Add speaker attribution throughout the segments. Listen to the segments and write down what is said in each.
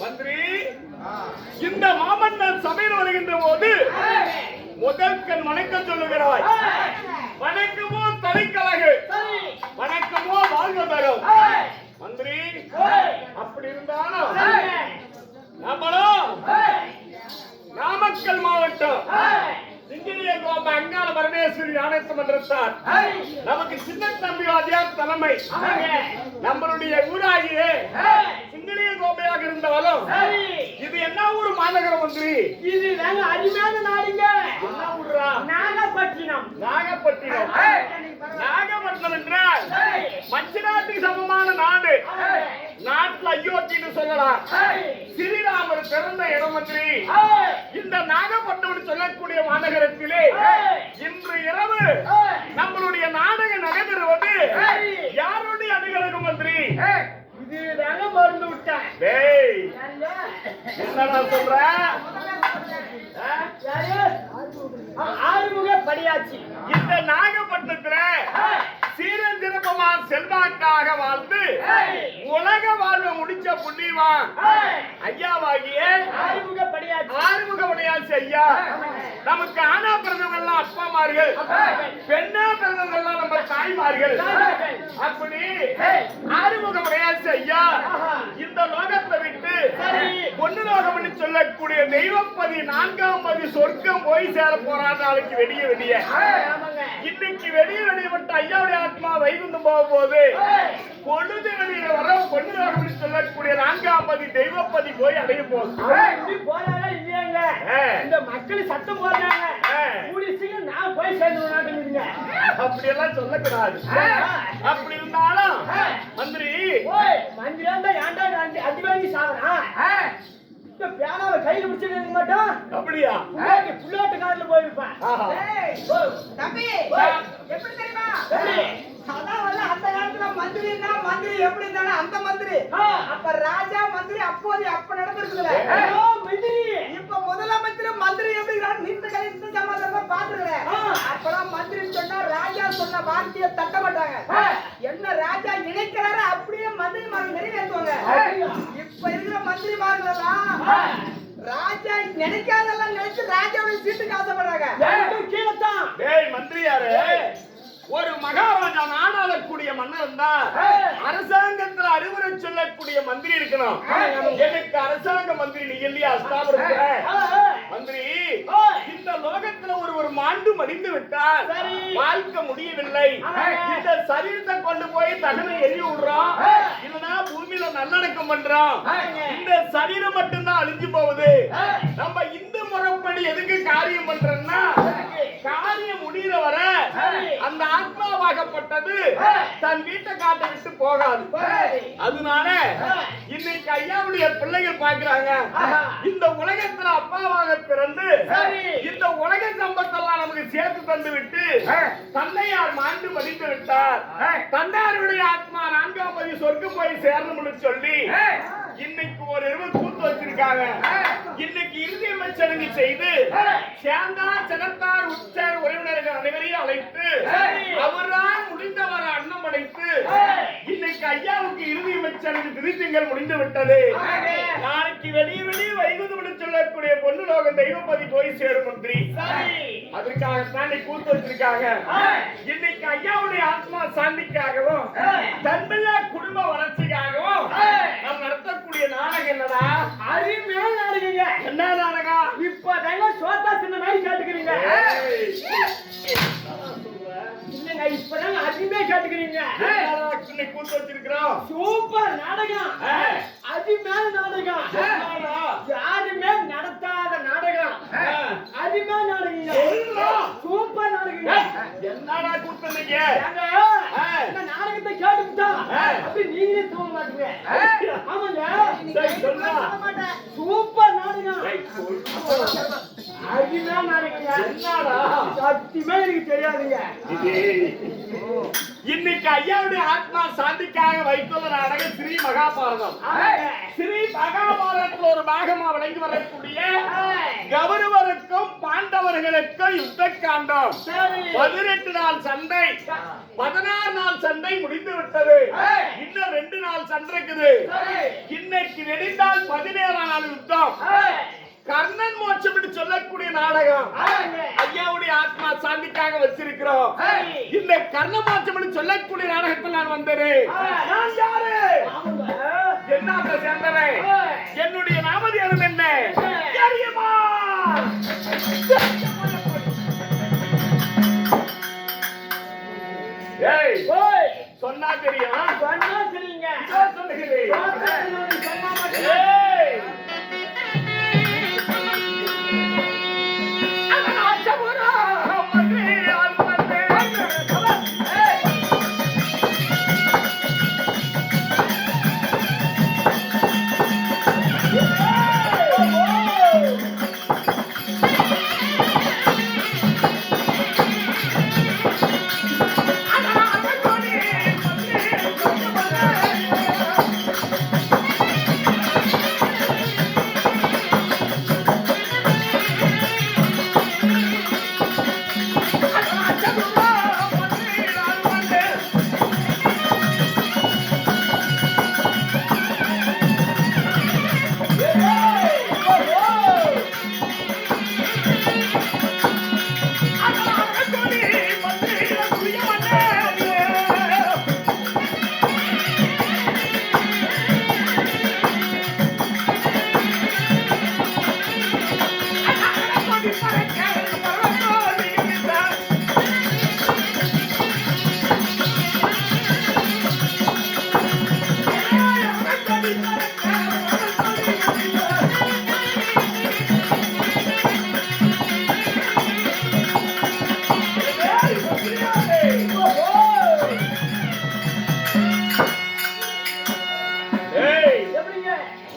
Speaker 1: மந்திரி, இந்த மாமன்னர் சபையில் வருகின்ற போது முதல் கண் வணக்கம் சொல்லுகிறாய். வணக்கமோ தலைக்கழகு, வணக்கமோ வாழ்வதரும். மந்திரி, அப்படி இருந்தாலும் நம்மளும் நாமக்கல் மாவட்டம் சிங்கிலிய கோப அங்காள பரமேஸ்வரி ஞானத்து மன்றத்தார் நமக்கு சின்ன தம்பி வாத்தியார் தலைமை நம்மளுடைய ஊராகிய சிங்கிலிய கோபையாக இருந்தாலும் இது என்ன ஊர் மாநகரம் மந்திரி?
Speaker 2: இது அருமையான நாடுங்க.
Speaker 1: என்ன ஊரா?
Speaker 2: நாகப்பட்டினம்.
Speaker 1: நாகப்பட்டினம். நாகப்பட்டினம் என்றால் மச்ச நாட்டுக்கு சமமான நாடு. நாட்டுல அயோத்தின்னு சொல்லலாம். ஸ்ரீராமர் பிறந்த இடம் மந்திரி. இந்த நாகப்பட்டினம் சொல்லக்கூடிய மாநகரத்திலே இன்று இரவு நம்மளுடைய நாடகம் நடைபெறுவது யாருடைய அனுகிரகம் மந்திரி?
Speaker 2: இது தாங்க மறந்து விட்டேன்.
Speaker 1: என்னடா சொல்ற?
Speaker 2: ஆறுமுக படியாச்சி.
Speaker 1: இந்த நாகப்பட்டினத்துல சீரஞ்சிறப்பமா செல்வாக்காக வாழ்ந்து உலக வாழ்வை முடிச்ச புண்ணியவான் ஐயாவாகிய
Speaker 2: ஆறுமுக படியாச்சி.
Speaker 1: ஆறுமுக படியாச்சி ஐயா நமக்கு ஆனா பிறந்தவங்கெல்லாம் அப்பாமார்கள், பெண்ணா பிறந்தவங்கெல்லாம் நம்ம தாய்மார்கள். அப்படி ஆறுமுக படியாச்சி ஐயா இந்த லோகத்தை விட்டு பொண்ணு லோகம் சொல்லக்கூடிய தெய்வப்பதி 4ஆம் பதி சொர்க்கம் போய் சேர போறான். நாளைக்கு வெடிய வெடிய இன்னைக்கு வெடிய வெடியப்பட்ட ஐயாவுடைய ஆத்மா வைகுண்டம் போக போது பொழுது வெளியில வர பொண்ணு லோகம் சொல்லக்கூடிய 4ஆம் பதி தெய்வப்பதி போய் அடைய போகுது.
Speaker 2: போறாங்க இல்லையாங்க? இந்த மக்கள் சத்தம் போடுறாங்க. நான் போய் சேர்ந்து
Speaker 1: அப்படி எல்லாம் சொல்லக்கூடாது. அப்படி இருந்தாலும் மந்திரி
Speaker 2: மந்திரி ஏன்டா அடி வாங்கி சாவனா? பேனாவை கையில பிடிச்சிட்டு மாட்டோம்.
Speaker 1: அப்படியா?
Speaker 2: புள்ளாட்டு காரில் போயிருப்பேன்.
Speaker 3: தம்பி எப்படி தெரியுமா? அதான் அந்த காலத்துல மந்திரின்னா மந்திரி எப்படி இருந்தானே அந்த மந்திரி. அப்ப ராஜா மந்திரி அப்போது அப்ப நடந்திருக்குதுல.
Speaker 2: மந்திரி
Speaker 3: இப்ப முதலமைச்சர் மந்திரி எப்படி நின்ற கை இந்த சமாதானமா பாத்துக்கிறேன். அப்பதான் மந்திரி சொன்னா ராஜா சொன்ன வார்த்தையை தட்ட மாட்டாங்க. என்ன ராஜா நினைக்கிறாரு அப்படியே மந்திரி மார்கள் நிறைவேற்றுவாங்க. இப்ப இருக்கிற மந்திரி மார்களெல்லாம் ராஜா நினைக்காதெல்லாம் நினைச்சு ராஜாவுடைய சீட்டுக்கு ஆசைப்படுறாங்க.
Speaker 2: கீழத்தான்
Speaker 1: மந்திரியாரு ஒரு மகாராஜா நாடாளக்கூடிய மன்னர் தான் அரசாங்கத்துல அறிவுரை சொல்லக்கூடிய மந்திரி இருக்கணும். எனக்கு அரசாங்க மந்திரி நீ இல்லையா? மந்திரி இந்த லோகத்துல ஒரு மாண்டு மடிந்து விட்டால் வாழ்க்கை முடியவில்லை. இந்த சரீரத்தை கொண்டு போய் தகனை எரிய விடுறோம், இல்லைன்னா பூமியில நல்லடக்கம் பண்றோம். இந்த சரீரம் மட்டும்தான் அழிஞ்சு போகுது. நம்ம இந்த முறைப்படி எதுக்கு காரியம் பண்றோம்னா காரியம் முடிகிற வர அந்த ஆத்மாவாகப்பட்டது தன் வீட்டை காட்ட விட்டு போகாது. அதனால இன்னைக்கு ஐயாவுடைய பிள்ளைகள் பாக்குறாங்க இந்த உலகத்துல அப்பாவாக பிறந்து இந்த உலக சம்பத்தெல்லாம் நமக்கு சேர்த்து தந்து விட்டு தந்தையார் மாண்டு மடித்து விட்டார். தந்தையாருடைய ஆத்மா 4ஆம் பதி சொர்க்கம் போய் சேரணும்னு சொல்லி இன்னைக்கு ஒரு இரவு கூத்து வச்சிருக்காங்க. இன்னைக்கு இறுதி சடங்கு செய்து சேந்தா ஜெகத்தார் உச்சார் உறவினர்கள் அனைவரையும் அழைத்து அவரால் முடிந்தவரை அன்னம் அடைத்து இன்னைக்கு ஐயாவுக்கு இறுதி சடங்கு திருத்திங்கள் முடிந்து விட்டது. நாளைக்கு வெளியே வெளியே வைகுந்தம் சொல்லக்கூடிய பொண்ணு லோகம் தெய்வப்பதி போய் சேரும் மந்திரி. அதற்காகத்தான் கூத்து வச்சிருக்காங்க. இன்னைக்கு ஐயாவுடைய ஆத்மா சாந்திக்காகவும் தன்மையா குடும்ப வளர்ச்சிக்காகவும் நாம் நடத்தக்கூடிய நாடகம் என்னடா?
Speaker 2: அருமையான நாடகங்க.
Speaker 1: என்ன நாடகம்?
Speaker 2: இப்பதாங்க சோத்தா சின்ன மாதிரி கேட்டுக்கிறீங்க. இல்லங்க இப்பதாங்க அருமையா கேட்டுக்கிறீங்க.
Speaker 1: கூத்து வச்சிருக்கிறோம்.
Speaker 2: சூப்பர் நாடகம், அருமையான நாடகம், யாருமே நடத்தாத நாடகம், அருமையான நாடகம், சூப்பர் நாடகம்.
Speaker 1: என்னடா கூத்துனீங்க?
Speaker 2: இந்த நாடகத்தை கேட்டுட்டா அப்படி நீங்களே தூங்க மாட்டீங்க. ஆமாங்க சூப்பர் நாடகம், அருமையான நாடகம்.
Speaker 1: என்னடா
Speaker 2: சத்தியமே எனக்கு தெரியாதுங்க.
Speaker 1: இன்னைக்கு ஐயாவுடைய ஆத்மா சாந்திக்காக வைத்துள்ள நாடகம் ஸ்ரீ மகாபாரதம். ஸ்ரீ மகாபாரதத்தில் ஒரு பாகமா விளங்கி வரக்கூடிய கௌரவருக்கும் பாண்டவ பாண்டவர்களுக்கு யுத்த காண்டம்
Speaker 2: சரி
Speaker 1: 18 நாள் சண்டை 16 நாள் சண்டை முடிந்து விட்டது. இன்னும் 2 நாள் சண்டை இருக்குது. இன்னைக்கு வெடித்தால் 17ஆம் நாள் யுத்தம். கர்ணன் மோட்சம் என்று சொல்லக்கூடிய நாடகம் ஐயாவுடைய ஆத்மா சாந்திக்காக வச்சிருக்கிறோம். இந்த கர்ண மோட்சம் என்று சொல்லக்கூடிய நாடகத்தில் நான் வந்தேன். நான் யாரு? என்ன சேர்ந்தவன்? என்னுடைய நாமதேயம் என்ன தெரியுமா? ஏய் சொன்னா தெரியும்.
Speaker 2: சொன்னா தெரியுங்க.
Speaker 1: சொல்லுகிறேன்.
Speaker 2: சொன்னா மட்டும்
Speaker 1: ஏய்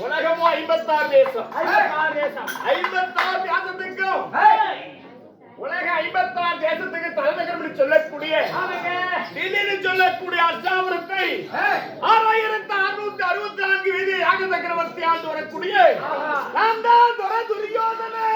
Speaker 1: உலகமோ 56 தேசம். 56 தேசத்துக்கும் உலக 56 தேசத்துக்கு தலைநகரம் சொல்லக்கூடிய திடீர்னு சொல்லக்கூடிய அஷ்டாபுரத்தை 6664 வீதி யாக சக்கரவர்த்தி ஆண்டு வரக்கூடிய நான் தான் துரை துரியோதனே.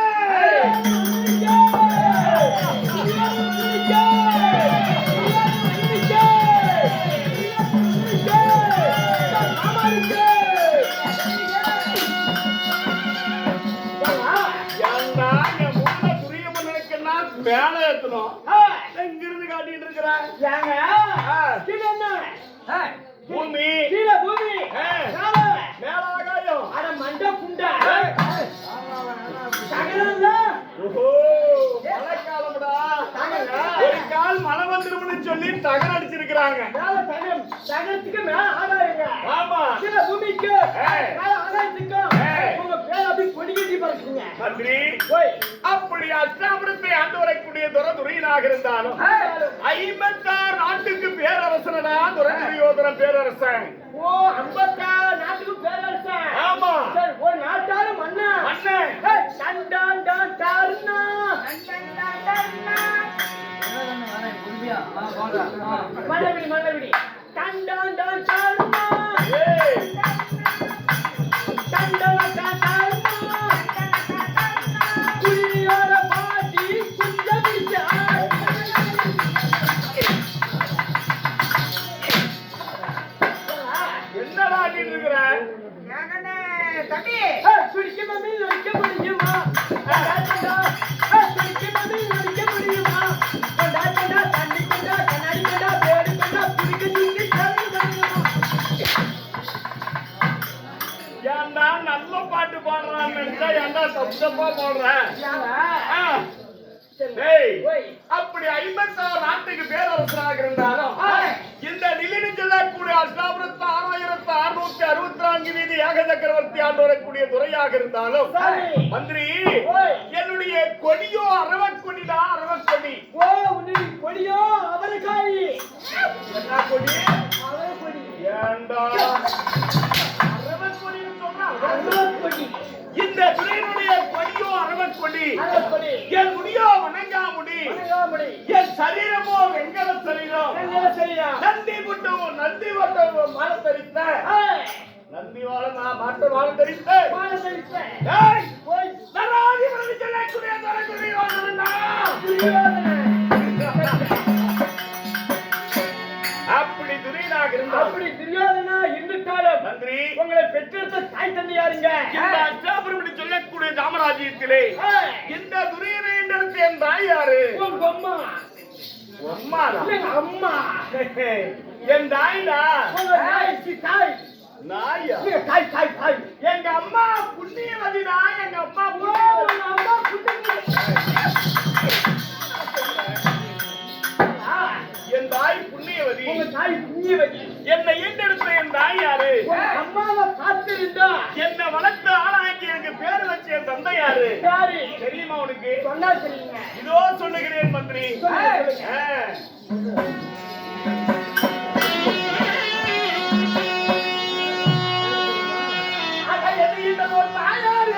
Speaker 1: மேல ஏத்தணும் எங்கிருந்து காட்டிட்டு இருக்கிறான் பூமி
Speaker 2: பூமி
Speaker 1: மேல ஆகாயம்
Speaker 2: அட மண்ட புண்டா
Speaker 1: மழைக்காலம்டா ஒரு கால் மழை வந்துரும்னு சொல்லி தகரம் அடிச்சிருக்கிறாங்க.
Speaker 2: தகரத்துக்கு மேல ஆதாயங்க.
Speaker 1: ஆமா
Speaker 2: பூமிக்கு ஆதாயத்துக்கு உங்க பேர் அப்படி கொடிக்கட்டி பறக்குங்க.
Speaker 1: மந்திரி அப்படி அஷ்டாபுரத்தை ஆண்டு வரக்கூடிய துரையனாக இருந்தாலும் 56 நாட்டுக்கு பேரரசனா துரையோதன பேரரசன்.
Speaker 2: ஓ 56 நாட்டுக்கு பேரரசன்.
Speaker 1: ஆமா
Speaker 2: சரி ஒரு நாட்டால மண்ணா
Speaker 1: மண்ணன்
Speaker 2: டண்டான் டான் டார்னா மல்லவிடி டண்டான் டான் டார்னா டண்டான் டான் டார்னா குடியோட பாட்டி குஞ்சமிச்சா
Speaker 1: என்னடா ஆடிட்டு இருக்கிற?
Speaker 3: தம்பி
Speaker 2: சுடிக்க மம்மி நடிக்க முடியுமா? சுடிக்க மம்மி நடிக்க முடியுமா? தண்ணி கொண்டா கண்ணாடி கொண்டா பேடு கொண்டா புடிக்க தூக்கி தண்ணி கொண்டா.
Speaker 1: ஏன்டா நல்ல பாட்டு பாடுறான்னு நினைச்சா ஏன்டா தப்பு தப்பா பாடுறேன்? அப்படி 56 நாட்டுக்கு பேரரசராக இருந்தாலும் இந்த நிலையில சொல்லக்கூடிய அஷ்டாபுரத்து 6664 வீதி யாக சக்கரவர்த்தி ஆண்டு வரக்கூடிய துறையாக இருந்தாலும் மந்திரி என்னுடைய கொடியோ அரவக்கொடிடா அரவக்கொடி.
Speaker 2: ஓ உன்னுடைய கொடியோ அவரைக்காய்.
Speaker 1: என்ன கொடி?
Speaker 2: அவரைக்கொடி.
Speaker 1: ஏண்டா அரவக்கொடின்னு சொன்னா
Speaker 2: அவரைக்கொடி.
Speaker 1: இந்த துறையினுடைய கொடியோ அரவக்கொடி.
Speaker 2: அவரைக்கொடி.
Speaker 1: என் முடியோ வணங்காமுடி.
Speaker 2: வணங்காமுடி.
Speaker 1: என் சரீரமோ வெங்கல சரீரம்.
Speaker 2: வெங்கல சரீரம்.
Speaker 1: நந்தி புட்டமோ நந்தி வட்டம் மாலை தரித்த நந்தி வாழ மாட்டு வாழ தரித்த
Speaker 2: மாலை தரித்த
Speaker 1: ஏய் போய் நராதி மரணி சொல்லக்கூடிய துரையோதனன் அப்படி துரியனாக இருந்தால்
Speaker 2: அப்படி துரியோதனா இருந்துட்டாலும்
Speaker 1: மந்திரி
Speaker 2: உங்களை பெற்றெடுத்த தாய் தந்தை யாருங்க?
Speaker 1: இந்த அஷ்டாபுரம் என்று சொல்லக்கூடிய சாம்ராஜ்யத்திலே இந்த துரியனை என்றெடுத்த என் தாய் யாரு?
Speaker 2: உங்க அம்மா.
Speaker 1: அம்மாதான்.
Speaker 2: எங்க அம்மா.
Speaker 1: என் தாய்டா.
Speaker 2: உங்க தாய் தாய்.
Speaker 1: நாயா?
Speaker 2: நீங்க தாய் தாய் தாய்.
Speaker 1: எங்க அம்மா புண்ணியவதிடா. எங்க அம்மா
Speaker 2: உங்க அம்மா புண்ணியவதி.
Speaker 1: என் தாய் புண்ணியவதி.
Speaker 2: உங்க தாய் புண்ணியவதி.
Speaker 1: என்னை ஈண்டெடுத்த என் தாய் யாரு?
Speaker 2: உங்க அம்மாவை பார்த்திருந்தா
Speaker 1: என்னை வளர்த்து ஆளாக்கி எனக்கு பேரு வச்ச என் தந்தை யாரு?
Speaker 2: யாரு?
Speaker 1: தெரியுமா உனக்கு?
Speaker 2: சொன்னா சொல்லுங்க.
Speaker 1: இதோ சொல்லுகிறேன் மந்திரி.
Speaker 2: சொல்லுங்க.
Speaker 1: என்னை ஈண்டது ஒரு தாயாரு.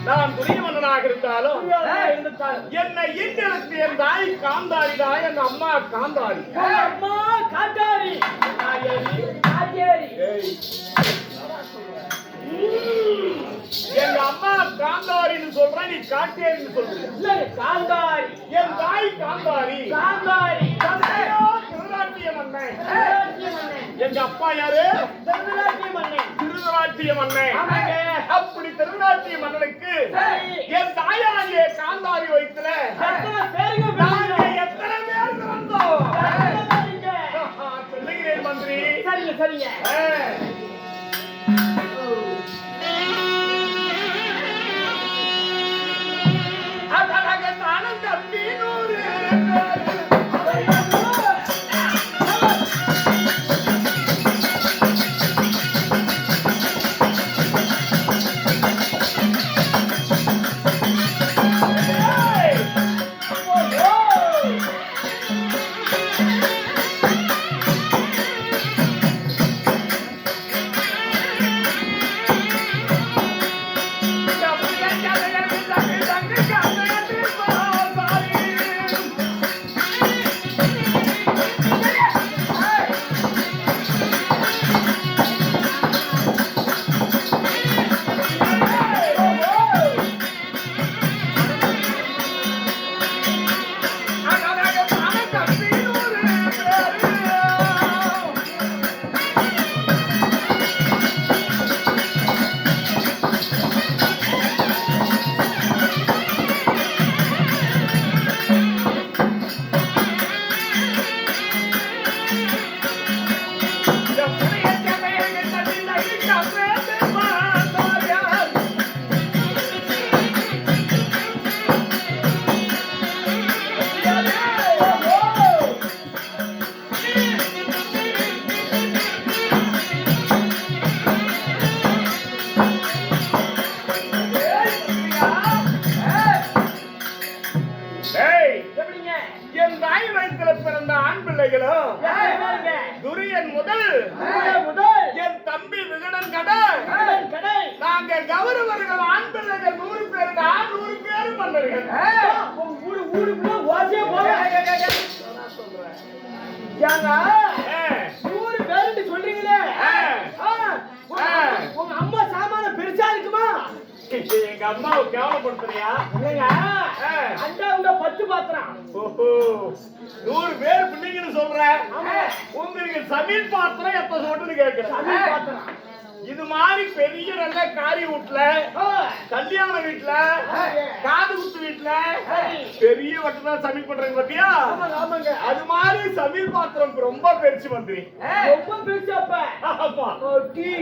Speaker 1: நான் துரிய மன்னனாக இருந்தாலும் என்னை ஈண்டெடுத்து என் தாய் காந்தாரிடா. என் அம்மா காந்தாரி.
Speaker 2: அம்மா காட்டாரி.
Speaker 1: எங்க அம்மா காந்தாரின்னு சொல்றேன், நீ காட்டேரின்னு சொல்ற.
Speaker 2: காந்தாரி.
Speaker 1: என் தாய் காந்தாரி.
Speaker 2: காந்தாரி.
Speaker 1: தந்தையோ திருநாட்டிய மன்னன். எங்க அப்பா யாரு?
Speaker 2: திருநாட்டிய மன்னன்.
Speaker 1: திருநாட்டிய மன்னன். அப்படி திருநாட்டிய மன்னனுக்கு என் தாயாகிய காந்தாரி வயிற்றுல நாங்க எத்தனை பேர் வந்தோம் சொல்லுகிறேன் மந்திரி.
Speaker 2: சரிங்க சரிங்க.
Speaker 1: அதனால நானும் தம்பி 100
Speaker 2: அம்மா முதல்
Speaker 1: என் தம்பி விகடன் கடை
Speaker 2: கடை
Speaker 1: நாங்க கௌரவர்கள் ஆண் பிள்ளைகள் 100 பேருடா 100 பேரு மன்னர்கள்
Speaker 2: ஊருக்குள்ள ஓசையே போக ஏங்க 100 பேருன்னு சொல்றீங்களே உங்க அம்மா சாமான பெருசா இருக்குமா
Speaker 1: எங்க அம்மாவை கேவலப்படுத்துறியா
Speaker 2: இல்லைங்க அண்டா உங்க 10 பாத்திரம்
Speaker 1: ஓஹோ 100 பேர் பிள்ளைங்கன்னு சொல்ற உங்களுக்கு சமையல் பாத்திரம் எப்ப சொல்றேன்னு கேக்குறேன்
Speaker 2: சமையல் பாத்திரம்
Speaker 1: இது மாதிரி பெரிய நல்ல காரி வீட்டுல கல்யாண வீட்டுல காது குத்து வீட்டுல பெரிய வட்டதான் சமையல் பண்றாங்க பாத்தியா
Speaker 2: ஆமாங்க
Speaker 1: அது மாதிரி சமையல் பாத்திரம் ரொம்ப பெருசு மந்திரி
Speaker 2: ரொம்ப பெருசாப்பா
Speaker 1: ஆமா
Speaker 2: ஓகே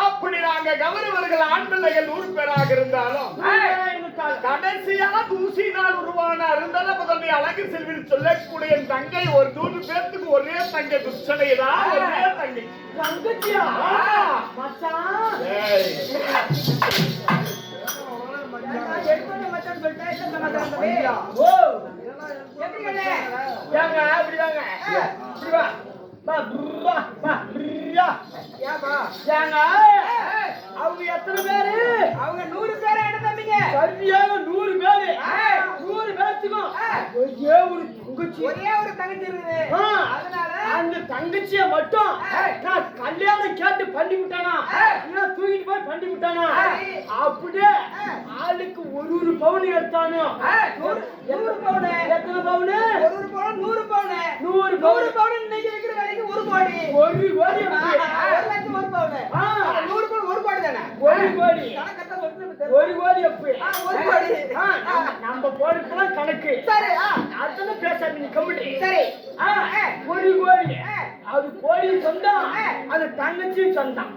Speaker 1: அப்படி நாங்க கௌரவர்கள் ஆண் பிள்ளைகள் 100 பேராக இருந்தாலும் கடைசியா தூசி நாள் உருவான அருந்தல முதல்வி அழகு செல்வின்னு சொல்லக்கூடிய என் தங்கை ஒரு 100 பேர்த்துக்கு ஒரே தங்கை துச்சனைதான் ஒரே தங்கை
Speaker 2: தங்கச்சியா மச்சான்
Speaker 3: மச்சான் சொல்லிட்டேன் என்ன சமாச்சாரம் தம்பி?
Speaker 2: ஓ
Speaker 3: எப்படி கண்ணே?
Speaker 2: ஏங்க அப்படிதாங்க இப்படி வா பா
Speaker 3: ஏப்பா?
Speaker 2: ஏங்க அவங்க எத்தனை பேரு
Speaker 3: அவங்க 100 பேரா என்ன தம்பிங்க?
Speaker 2: சரியாக 100 பேரு 100 பேர்த்துக்கும்
Speaker 3: ஒரே ஒரு தங்கச்சி இருக்குது. அதனால
Speaker 2: அந்த தங்கச்சிய மட்டும் நான் கல்யாணம் கேட்டு பண்ணி விட்டானா இல்ல தூக்கிட்டு போய் பண்ணி விட்டானா அப்படியே ஆளுக்கு ஒரு பவுன் எடுத்தானோ
Speaker 3: 100 பவுன்.
Speaker 2: எத்தனை பவுன்?
Speaker 3: ஒரு பவுன் 100 பவுன்.
Speaker 2: 100
Speaker 3: 100 பவுன் இன்னைக்கு இருக்கிற விலைக்கு 1 கோடி.
Speaker 2: 1 கோடி
Speaker 3: 1 லட்சம் 1 பவுன். 100 பவுன் 1 கோடி தானே?
Speaker 2: 1 கோடி
Speaker 3: கணக்கத்தை சொல்லிட்டு
Speaker 2: 1 கோடி எப்படி
Speaker 3: 1 கோடி.
Speaker 2: நம்ம போடுறதுலாம் கணக்கு
Speaker 3: சரி
Speaker 2: அதனால பேசாதீங்க கம்மிட்டி
Speaker 3: சரி
Speaker 2: 1 கோடி அது கோடி சொந்தம் அது தங்கச்சி சொந்தம்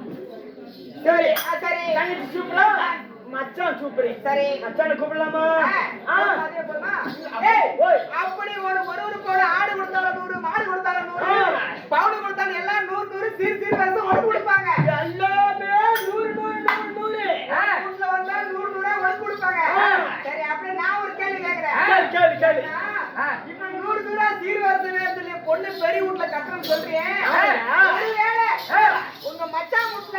Speaker 2: சரி
Speaker 3: சரி
Speaker 2: தங்கச்சி சூப்பரா மச்சான் சூப்பர்
Speaker 3: சரி
Speaker 2: மச்சான கூப்பிடலாமா
Speaker 3: அதே போலமா ஏய் அப்படி ஒரு பவுன் ஆடு கொடுத்தாலும் 100 மாடு கொடுத்தாலும் 100 பவுன் கொடுத்தாலும் எல்லாம் 100 சீர் வந்து ஒட்டு கொடுப்பாங்க
Speaker 2: எல்லாமே 100
Speaker 3: உள்ள வந்தா 100 ஒட்டு கொடுப்பாங்க சரி அப்படியே நான் ஒரு கேள்வி கேக்குறேன்
Speaker 2: கேளு
Speaker 3: இப்ப 100 சீர் வருது பொண்ணு பெரிய வீட்ல கட்டணும் சொல்றேன் ஒருவேளை உங்க மச்சான் வீட்ல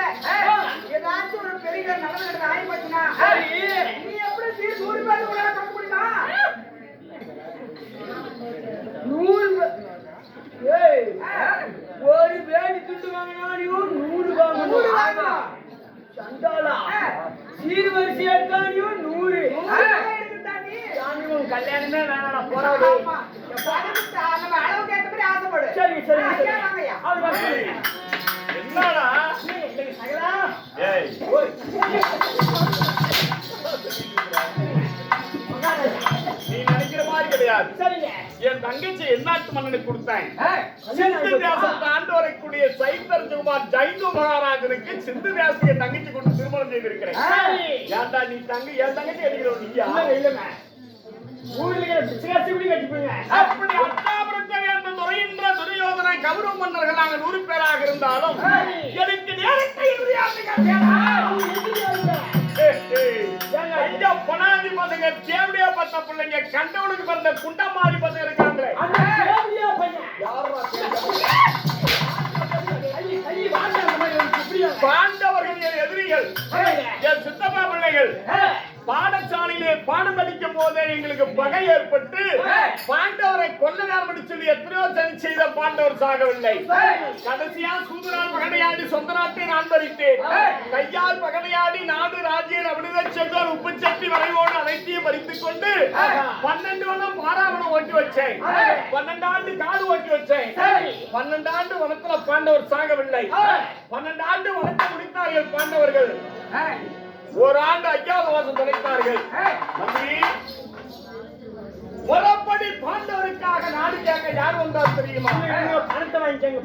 Speaker 3: ஏதாச்சும் ஒரு பெரிய நல்லது ஆயிப்பட்டுனா நீ எப்படி சீர் 100 பேருக்கு உள்ள கட்ட முடியுமா
Speaker 2: 100 ஏய் ஒரு வேடி துண்டு வாங்கினாலும் 100 வாங்கணும் சண்டாளா சீர்வரிசை எடுத்தானியும் 100 சாமி உன் கல்யாணமே வேணாம் போறாது
Speaker 3: நம்ம அளவுக்கு ஏற்ற மாதிரி ஆசைப்படு
Speaker 2: சரி
Speaker 1: என்னடா
Speaker 2: சகலா
Speaker 1: ஏய் நீ நினைக்கிற மாதிரி கிடையாது
Speaker 2: சரிங்க
Speaker 1: என் தங்கச்சி எந்நாட்டு மன்னனுக்கு கொடுத்தேன் சிந்து தேசத்தை ஆண்டு வரக்கூடிய சைத்தர்ஜகுமார் ஜைந்து மகாராஜனுக்கு சிந்து தேசத்தை என் தங்கச்சி கொடுத்து திருமணம் செய்திருக்கிறேன் ஏன்டா நீ என் தங்கச்சி அடிக்கிறோம் நீயா
Speaker 2: இல்லங்க ஊர்ல பிச்சைக்காசி இப்படி கட்டிப்பீங்க
Speaker 1: அப்படி அத்தாபுரத்தை வேண்டும் துறையின்ற துரியோதனை கௌரவ மன்னர்கள் நாங்க 100 பேராக இருந்தாலும் எனக்கு நேரத்தை பொனாதி பசங்க தேவடியா பத்த பிள்ளைங்க கண்டவனுக்கு பிறந்த குண்டமாரி பசங்க இருக்காங்களே பாண்டவர்கள் என் எதிரிகள் என் சித்தப்பா பிள்ளைகள் பாடசாலையிலே பாடம் படிக்கும் போதே எங்களுக்கு பகை ஏற்பட்டு பாண்டவரை கொல்ல வேண்டும் சொல்லி எத்தனையோ சதி செய்த பாண்டவர் சாகவில்லை கடைசியா சூதரால் பகடையாடி சொந்த நாட்டை நான் பறித்தேன் கையால் பகடையாடி நாடு ராஜ்யம் அவிடுத செல்வார் உப்பு சட்டி வரைவோடு அனைத்தையும் பறித்துக் கொண்டு 12 வருடம் பாராவணம் ஓட்டி வச்சேன் 12 ஆண்டு காடு ஓட்டி வச்சேன் 12 ஆண்டு வனத்துல பாண்டவர் சாகவில்லை 12 ஆண்டு வனத்தை முடித்தார்கள் பாண்டவர்கள் ஒரு ஆண்டு அஜாதவாசம் தொலைத்தார்கள் முறப்படி பாண்டவருக்காக நாடு கேட்க யார் வந்தார் தெரியுமா
Speaker 2: பணத்தை வாங்கிக்காங்க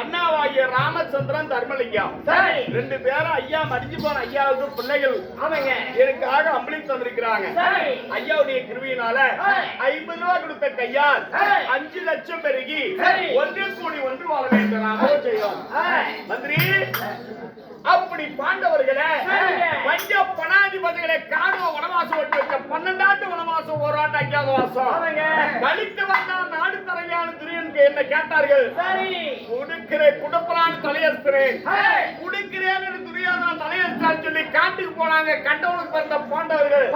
Speaker 1: அண்ணாவாகிய ராமச்சந்திரன் தர்மலிங்கம்
Speaker 2: சரி.
Speaker 1: 2 பேரும் ஐயா மடிஞ்சு போன ஐயாவுக்கு பிள்ளைகள்
Speaker 2: ஆமாங்க.
Speaker 1: எனக்காக அம்பளி தந்திருக்கிறாங்க.
Speaker 2: சரி.
Speaker 1: ஐயாவுடைய கிருபையினால 50 ரூபாய் கொடுத்த கையால் 5 லட்சம் பெருகி
Speaker 2: சரி.
Speaker 1: 1 கோடி 1 வாழ வேண்டும் நாமோ செய்வோம். மந்திரி அப்படி பாண்டவர்களே
Speaker 2: சரிங்க.
Speaker 1: பஞ்ச பணாதிபதிகளை காடுவ வனவாசம் விட்டு வைக்க 12 ஆண்டு வனவாசம் 1 ஆண்டு அஞ்ஞாதவாசம்
Speaker 2: ஆமாங்க.
Speaker 1: கழித்து வந்தால் நாடு தலைவியான துரியனுக்கு என்ன கேட்டார்கள்.
Speaker 2: சரி.
Speaker 1: குடுப்பலான்னு தலையெழுத்துறேன்
Speaker 2: ஏய்.
Speaker 1: குடுக்கிறேன் என்று துரியோதனன் தலையெழுத்தான்னு சொல்லி காட்டுக்கு போனாங்க. கண்டவனுக்கு பிறந்த பாண்டவர்கள்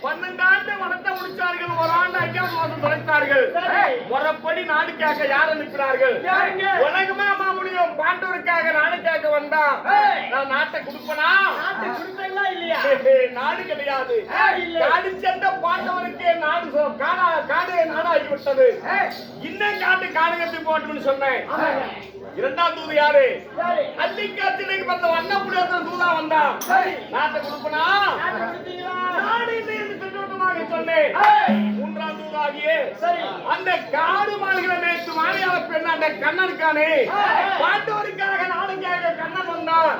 Speaker 1: 12 ஆண்டு வனத்தை முடிச்சார்கள். 1 ஆண்டு அஞ்ஞாதவாசம் தொலைத்தார்கள்.
Speaker 2: சரி.
Speaker 1: முறைப்படி நாடு கேட்க யார் அனுப்பினார்கள்?
Speaker 2: யாருங்க?
Speaker 1: உலகமா முடியும் பாண்டவருக்காக நாடு கேட்க வந்தா
Speaker 2: ஏய்.
Speaker 1: நான் நாட்டை கொடுப்பனா?
Speaker 2: நாட்டு குடுத்தீங்களா இல்லையா?
Speaker 1: நாடு கிடையாது.
Speaker 2: இல்ல.
Speaker 1: காடு சென்ற பாண்டவருக்கே காடு நாடாகிவிட்டது. இன்னும் காடுகத்தி போட்டுன்னு சொன்னேன்.
Speaker 2: ஆமாங்க.
Speaker 1: 2ஆம் தூது யாரு?
Speaker 2: சரி.
Speaker 1: அள்ளிக்காத்தினைக்கு வந்த வண்ணப்புடியாத தூதா வந்தான்.
Speaker 2: சரி.
Speaker 1: நாட்டை கொடுப்பனா?
Speaker 2: நாட்டு குடுத்தீங்களா?
Speaker 1: நாடு இல்லை என்று திட்டவட்டமாக சொன்னேன்.
Speaker 2: ஏய்.
Speaker 1: 3ஆம் தூதாகியே
Speaker 2: சரி.
Speaker 1: அந்த காடு மாளிகளை நேற்று மாலையாள பெண் அந்த கண்ணனுக்கானே பாண்டவருக்காக நாடுக்காக கண்ணன் வந்தான்.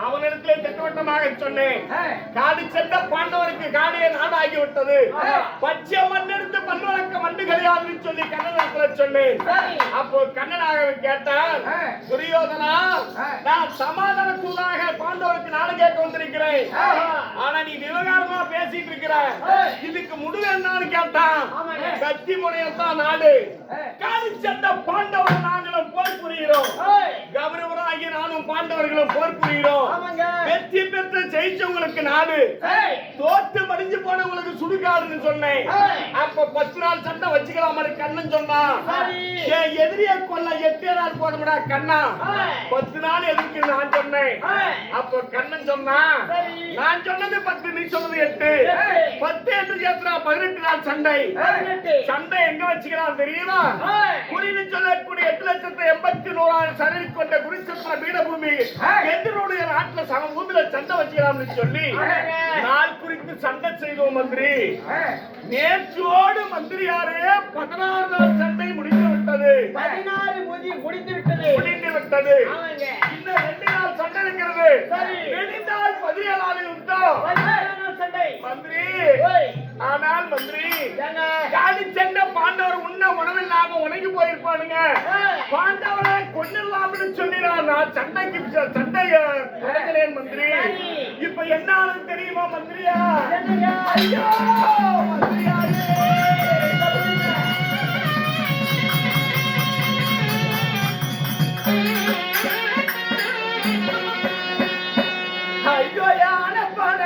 Speaker 1: அவனிடத்திலே திட்டவட்டமாக சொன்னேன். காடு சென்ற பாண்டவருக்கு காடே நாடாகி விட்டது. பச்சை மண்ணெடுத்து பல்வழக்க மண்ணு கிடையாது சொல்லி கண்ணனிடத்துல சொன்னேன்.
Speaker 2: சரி.
Speaker 1: அப்போ கண்ணனாக கேட்டான், துரியோதனா நான் சமாதான தூதாக பாண்டவருக்கு நாடு கேட்க வந்திருக்கிறேன். ஆனா நீ விவகாரமா பேசிட்டு இருக்கிற. இதுக்கு முடிவு என்னன்னு கேட்டான். கத்தி முனையத்தான் நாடு. காடு சென்ற பாண்டவர் நாங்களும் போர் புரிகிறோம். கௌரவராகி நானும் பாண்டவர்களும் போர் புரிகிறோம்.
Speaker 2: ஆமாங்க.
Speaker 1: வெற்றி பெற்று ஜெயிச்சவங்களுக்கு நாடு,
Speaker 2: ஏய்.
Speaker 1: தோத்து மடிஞ்சு போனவங்களுக்கு சுடுகாடுன்னு சொன்னேன். அப்ப 10 நாள் சண்டை வச்சுக்கலாம் கண்ணன் சொன்னான்.
Speaker 2: சரி.
Speaker 1: என் எதிரியை கொல்ல 8 நாள் போதும்டா கண்ணா. 10 நாள் எதுக்கு நான் சொன்னேன். அப்ப கண்ணன் சொன்னான்,
Speaker 2: சரி.
Speaker 1: நான் சொன்னது 10, நீ சொன்னது 8. 10 என்று சேர்த்துனா 18 நாள் சண்டை. சண்டை எங்க வச்சுக்கலாம் தெரியுமா? குறின்னு சொல்லக்கூடிய 8,81,100 சரி கொண்ட குருச்சத்திர பீடபூமி எதிரோடைய நாட்டுல சமபூமியில சண்டை வச்சுக்கலாம்னு சொல்லி நாள் குறித்து சண்டை செய்தோம் மந்திரி. நேற்றோடு மந்திரியாரே 16 நாள் சண்டை முடிந்து விட்டது.
Speaker 2: 16 முடிந்து விட்டது.
Speaker 1: முடிந்து விட்டது.
Speaker 2: ஆமாங்க.
Speaker 1: இன்னும் 2 நாள் சண்டை இருக்கிறது.
Speaker 2: சரி.
Speaker 1: 2 நாள் 17 நாள் யுத்தம்.
Speaker 2: 16 நாள் சண்டை.
Speaker 1: மந்திரி
Speaker 2: ஓய்.
Speaker 1: ஆனால் மந்திரி
Speaker 2: ஏங்க?
Speaker 1: காடி சென்ற பாண்டவர் உண்ண உணவில்லாம உணங்கி போயிருப்பானுங்க. பாண்டவரை கொன்னலாம்னு சொல்லி நான் சண்டையை தொடங்கினேன் மந்திரி. இப்ப என்ன ஆளுன்னு தெரியுமா மந்திரியா?
Speaker 2: என்னங்க?
Speaker 1: ஐயோ மந்திரியாரே. ஐயோ யான பண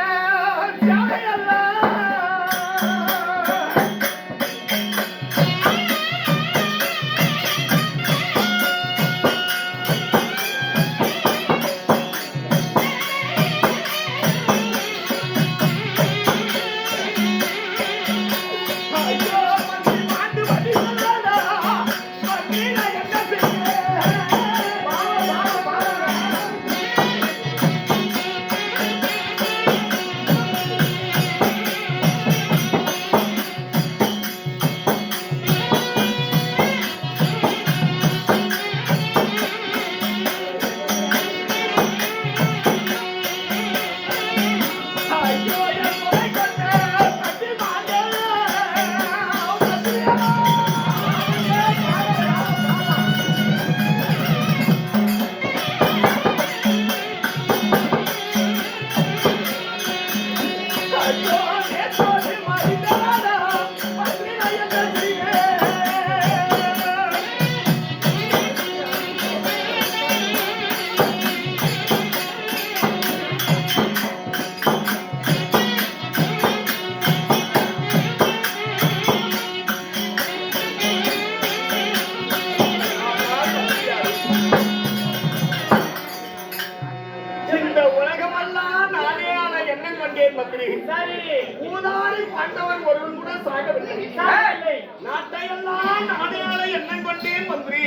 Speaker 1: மந்திரி.
Speaker 2: சரி.
Speaker 1: ஊதாரி பாண்டவன் ஒருவன் கூட சாகவில்லை.
Speaker 2: சாகவில்லை.
Speaker 1: நாட்டையெல்லாம் நாடையாள எண்ணம் கொண்டேன் மந்திரி.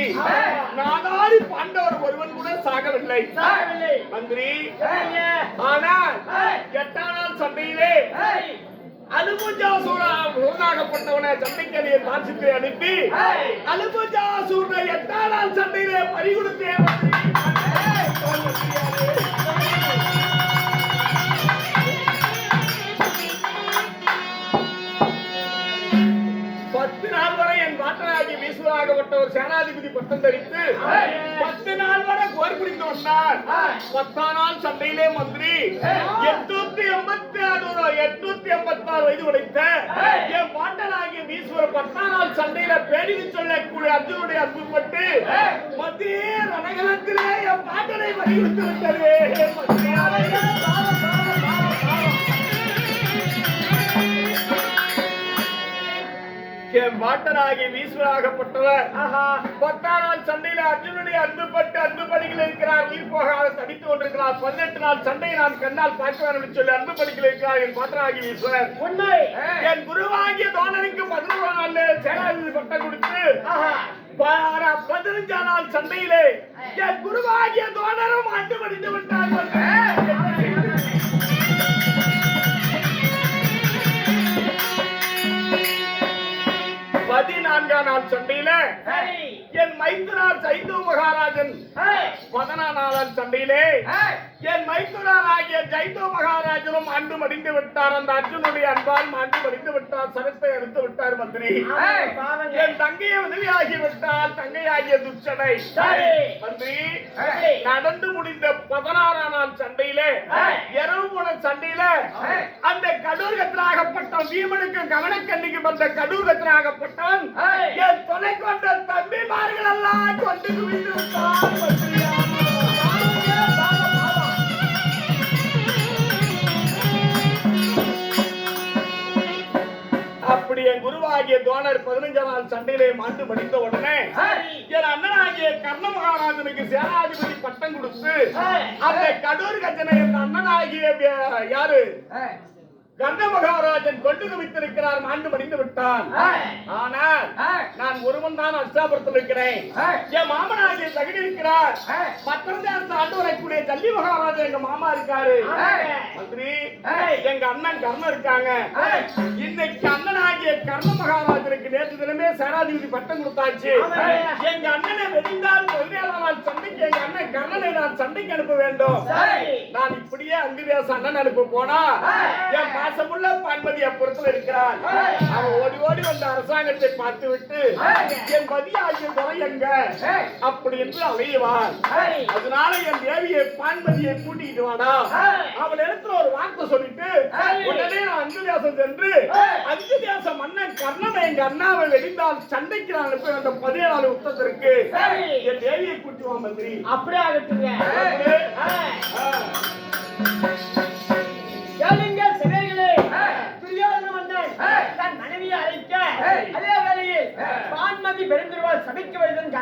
Speaker 1: நாதாரி பாண்டவர் ஒருவன் கூட சாகவில்லை.
Speaker 2: சாகவில்லை.
Speaker 1: மந்திரி.
Speaker 2: சரிங்க.
Speaker 1: ஆனால் 8ஆம் நாள் சண்டையிலே அலுபுஜாசூரனாகப்பட்டவனை சண்டைக்கடியை மாற்றிட்டு அனுப்பி அலுபுஜாசூரனை 8ஆம் நாள் சண்டையிலே பறி கொடுத்தேன் மந்திரி. பாட்டனாகி வீசுவராகப்பட்ட ஒரு சேனாதிபதி பட்டம் தரித்து 10 நாள் வரை போர் புரிந்து வந்தார். 10ஆம் நாள் சண்டையிலே மந்திரி 886 வயது உடைத்த என் பாட்டனாகிய வீசுவர 10ஆம் நாள் சண்டையில பேடிக்கு சொல்லக்கூடிய அர்ஜுனுடைய அன்புப்பட்டு மத்திய ரணகலத்திலே என் பாட்டனை வலியுறுத்தி விட்டது. என் பாட்டனாகி வீசுவராகப்பட்டவர் 10ஆம் நாள் சண்டையில அர்ஜுனுடைய அன்புப்பட்டு அன்பு பணிகள் இருக்கிறார். உயிர் போகாத தடித்துக் கொண்டிருக்கிறார். 18 நாள் சண்டையை நான் கண்ணால் பார்க்க வேண்டும் சொல்லி அன்பு பணிகள் இருக்கிறார் என் பாட்டனாகி வீசுவர்.
Speaker 2: உண்மை.
Speaker 1: என் குருவாகிய தோழனுக்கு 11ஆம் நாள் சேனாதிபதி பட்டம் கொடுத்து 15ஆம் நாள் சண்டையிலே என் குருவாகிய தோழரும் ஆண்டு படித்து விட்டார். 14ஆம் நாள் சண்டையில என் மைத்துனார் சைந்து மகாராஜன் 14ஆம் நாள் சண்டையிலே என் மைத்துனார் ஆகிய ஜைந்து மகாராஜனும் ஆண்டு மடிந்து விட்டார். அந்த அர்ஜுனுடைய அன்பால் ஆண்டு மடிந்து விட்டார். சரத்தை அறுத்து விட்டார் மந்திரி. என் தங்கையை உதவியாகி விட்டால் தங்கையாகிய துச்சனை மந்திரி. நடந்து முடிந்த 16ஆம் நாள் சண்டையிலே இரவு போன சண்டையில அந்த கடூர்கத்திராகப்பட்ட வீமனுக்கு கவனக்கண்ணிக்கு வந்த கடூர்கத்திராகப்பட்டான் என் துணை கொண்ட தம்பிமார்கள் எல்லாம் கொண்டு குவிந்து விட்டார் மந்திரியா. அப்படி என் குருவாகிய தோழர் 15ஆம் நாள் சண்டையிலே மாண்டு மடிந்த உடனே என் அண்ணனாகிய கர்ண மகாராஜனுக்கு சேனாதிபதி பட்டம் கொடுத்து அந்த கடூர் கஜனை என் அண்ணனாகிய யாரு கர்ண மகாராஜன் கொண்டு குவித்திருக்கிறார். மாண்டு மடிந்து விட்டான். ஆனால் நான் ஒருவன் தான் அஷ்டாபுரத்தில் இருக்கிறேன். என் மாமனாகிய தகுதி இருக்கிறார். பத்திரத்தை ஆண்டு வரக்கூடிய ஜல்லி மகாராஜன் எங்க மாமா இருக்காரு மந்திரி. எங்க அண்ணன் கர்ணன் இருக்காங்க. இன்னைக்கு அண்ணனாகிய கர்ண மகாராஜனுக்கு நேற்று தினமே சேனாதிபதி பட்டம் கொடுத்தாச்சு. எங்க அண்ணனை வெடிந்தால் 17ஆம் நாள் சண்டைக்கு எங்க அண்ணன் கர்ணனை நான் சண்டைக்கு அனுப்ப வேண்டும். நான் இப்படியே அங்குதேச அண்ணன் அனுப்ப போனா என் பாசமுள்ள பான்மதி அப்புறத்தில் இருக்கிறான். அவன் ஓடி ஓடி வந்த அரசாங்கத்தை பார்த்து விட்டு என் பதியாகிய துறை எங்க அப்படி என்று அலையுவான். அதனால என் தேவியை பான்மதியை கூட்டிட்டு வாடா. அவள் இடத்துல ஒரு வார்த்தை சொல்லிட்டு உடனே நான் அங்குதேசம் சென்று அங்குதேச மன்னன் கர்ணனை எங்க அண்ணாவை வெடிந்தால் சண்டைக்கு நான் அனுப்ப அந்த 17ஆம் உத்தத்திற்கு என் தேவியை கூட்டுவான் மந்திரி.
Speaker 2: அப்படியே ஆகட்டுங்க. தன் மனைவியை அழைக்க அதே வேளையில் பான்மதி பெருந்திருவாள் சபைக்கு வருதுன்னு